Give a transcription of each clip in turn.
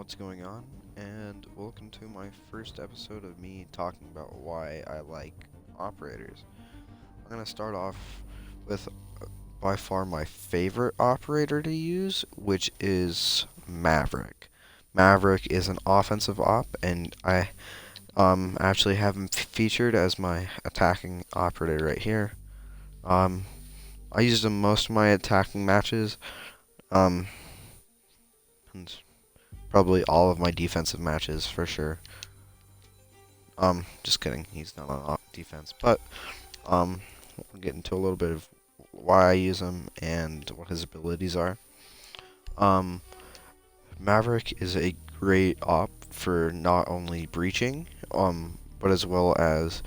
what's going on, and welcome to my first episode of me talking about why I like operators. I'm going to start off with by far my favorite operator to use, which is Maverick. Maverick is an offensive op, and I actually have him featured as my attacking operator right here. Um, I used him most of my attacking matches, and probably all of my defensive matches for sure. Just kidding. He's not on defense, but we'll get into a little bit of why I use him and what his abilities are. Um, Maverick is a great op for not only breaching, but as well as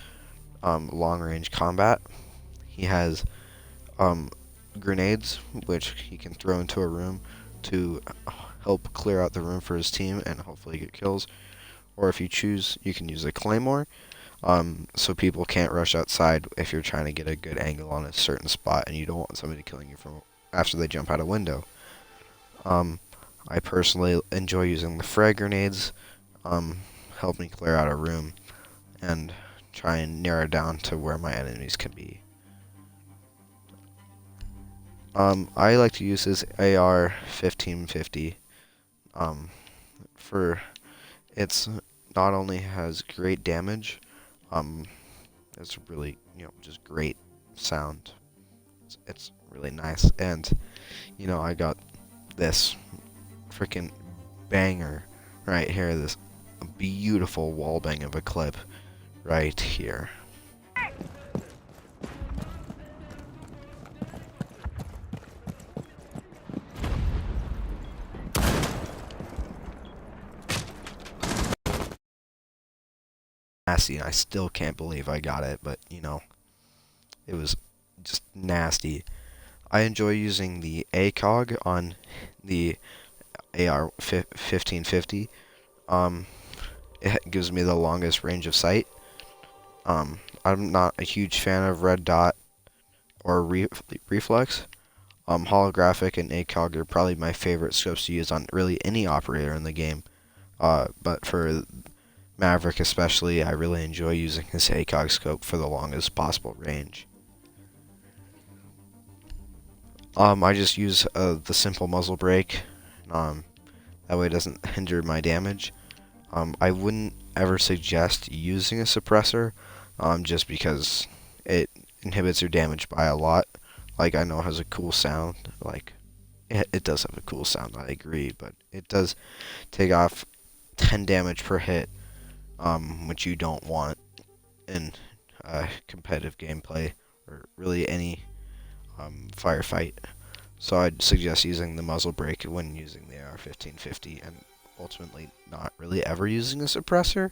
long-range combat. He has grenades, which he can throw into a room to help clear out the room for his team and hopefully get kills. Or if you choose, you can use a claymore, so people can't rush outside if you're trying to get a good angle on a certain spot and you don't want somebody killing you from after they jump out a window. I personally enjoy using the frag grenades, help me clear out a room and try and narrow down to where my enemies can be. I like to use this AR 1550 for it's not only has great damage, it's really, just great sound. It's really nice, and I got this freaking banger right here, this beautiful wallbang of a clip right here. Nasty, and I still can't believe I got it, but it was just nasty. I enjoy using the ACOG on the AR 1550. It gives me the longest range of sight. I'm not a huge fan of red dot or reflex. Holographic and ACOG are probably my favorite scopes to use on really any operator in the game. But for Maverick especially, I really enjoy using his ACOG scope for the longest possible range. I just use the simple muzzle brake. That way it doesn't hinder my damage. I wouldn't ever suggest using a suppressor, just because it inhibits your damage by a lot. Like, I know it has a cool sound, like, it does have a cool sound, I agree, but it does take off 10 damage per hit, which you don't want in competitive gameplay, or really any firefight. So I'd suggest using the muzzle brake when using the AR 1550, and ultimately not really ever using a suppressor.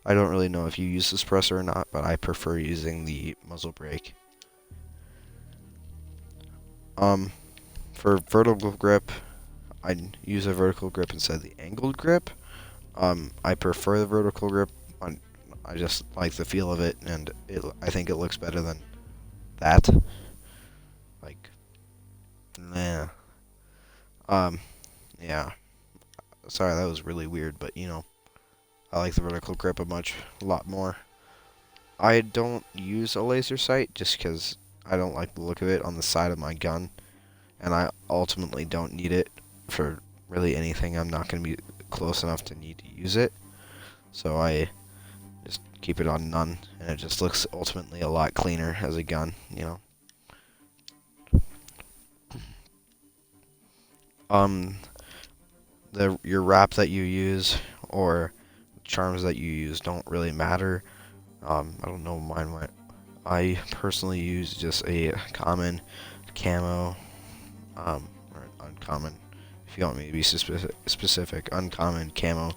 I don't really know if you use the suppressor or not, but I prefer using the muzzle brake. For vertical grip, I'd use a vertical grip instead of the angled grip. I prefer the vertical grip. I just like the feel of it, and I think it looks better than that. Like, nah. Yeah. Sorry, that was really weird, but I like the vertical grip a lot more. I don't use a laser sight just because I don't like the look of it on the side of my gun, and I ultimately don't need it for really anything. I'm not going to be close enough to need to use it, so I just keep it on none, and it just looks ultimately a lot cleaner as a gun, your wrap that you use or charms that you use don't really matter. I don't know mine went. I personally use just a common camo, or uncommon, if you want me to be specific, uncommon camo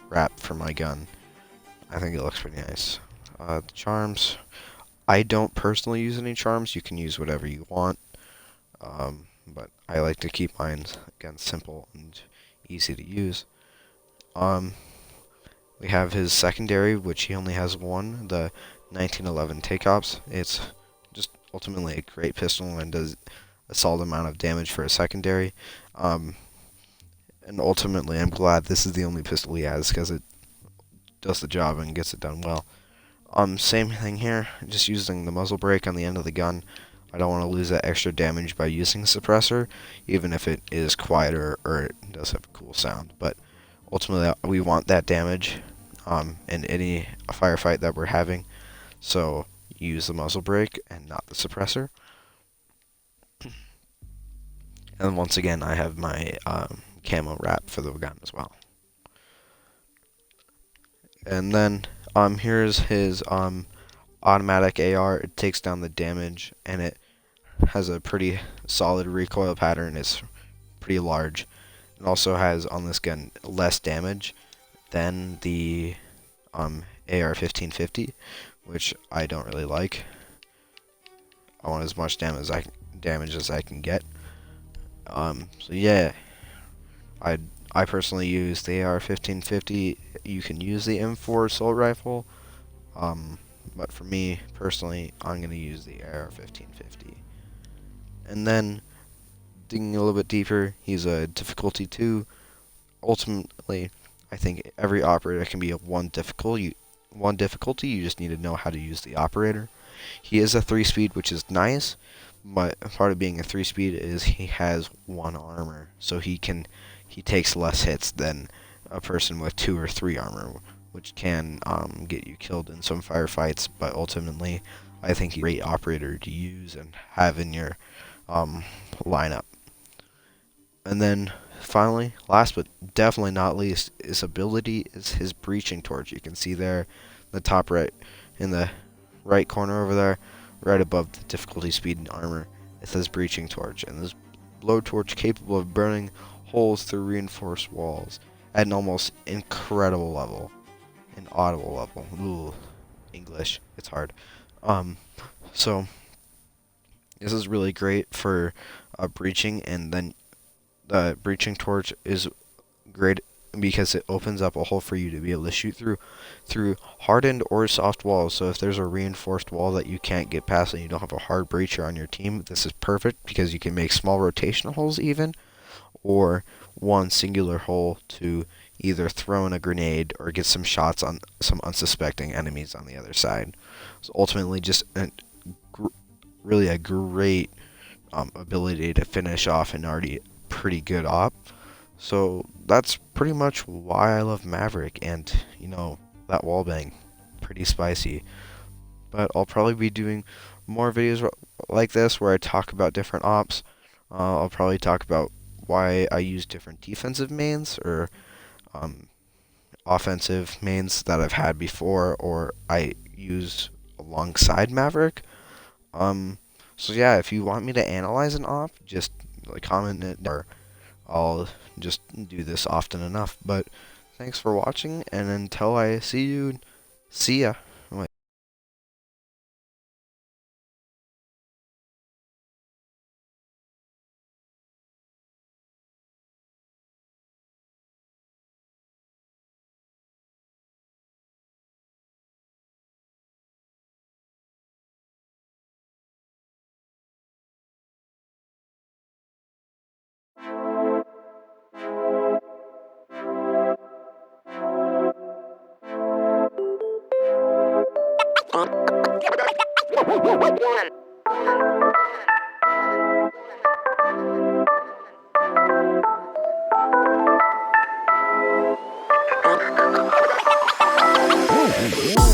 wrap for my gun. I think it looks pretty nice. The charms, I don't personally use any charms. You can use whatever you want, but I like to keep mine, again, simple and easy to use. We have his secondary, which he only has one, the 1911 Takeops. It's just ultimately a great pistol and does a solid amount of damage for a secondary. And ultimately, I'm glad this is the only pistol he has because it does the job and gets it done well. Same thing here, just using the muzzle brake on the end of the gun. I don't want to lose that extra damage by using a suppressor, even if it is quieter or it does have a cool sound. But ultimately, we want that damage in any firefight that we're having. So use the muzzle brake and not the suppressor. And once again, I have my camo wrap for the gun as well. And then here's his automatic AR. It takes down the damage and it has a pretty solid recoil pattern. It's pretty large. It also has on this gun less damage than the AR 1550, which I don't really like. I want as much damage as I can get. So yeah, I I personally use the AR 1550. You can use the M4 assault rifle, but for me personally, I'm gonna use the AR 1550. And then digging a little bit deeper, he's a difficulty 2. Ultimately, I think every operator can be a one difficulty. You just need to know how to use the operator. He is a 3-speed, which is nice, but part of being a 3-speed is he has 1 armor, so he takes less hits than a person with 2 or 3 armor, which can get you killed in some firefights. But ultimately, I think he's a great operator to use and have in your lineup. And then finally, last but definitely not least, his ability is his breaching torch. You can see there, the top right, in the right corner over there, right above the difficulty, speed, and armor, it says breaching torch. And this blowtorch capable of burning holes through reinforced walls at an almost incredible level, an audible level. Ooh, English, it's hard. So this is really great for breaching, and then the breaching torch is great because it opens up a hole for you to be able to shoot through hardened or soft walls. So if there's a reinforced wall that you can't get past and you don't have a hard breacher on your team, this is perfect because you can make small rotational holes even, or one singular hole to either throw in a grenade or get some shots on some unsuspecting enemies on the other side. So ultimately, just really a great ability to finish off an already pretty good op. So that's pretty much why I love Maverick, and that wallbang, pretty spicy. But I'll probably be doing more videos like this where I talk about different ops. I'll probably talk about why I use different defensive mains or um, offensive mains that I've had before or I use alongside Maverick. Um, so yeah, if you want me to analyze an op, just comment it, or I'll just do this often enough. But thanks for watching, and until I see you, see ya.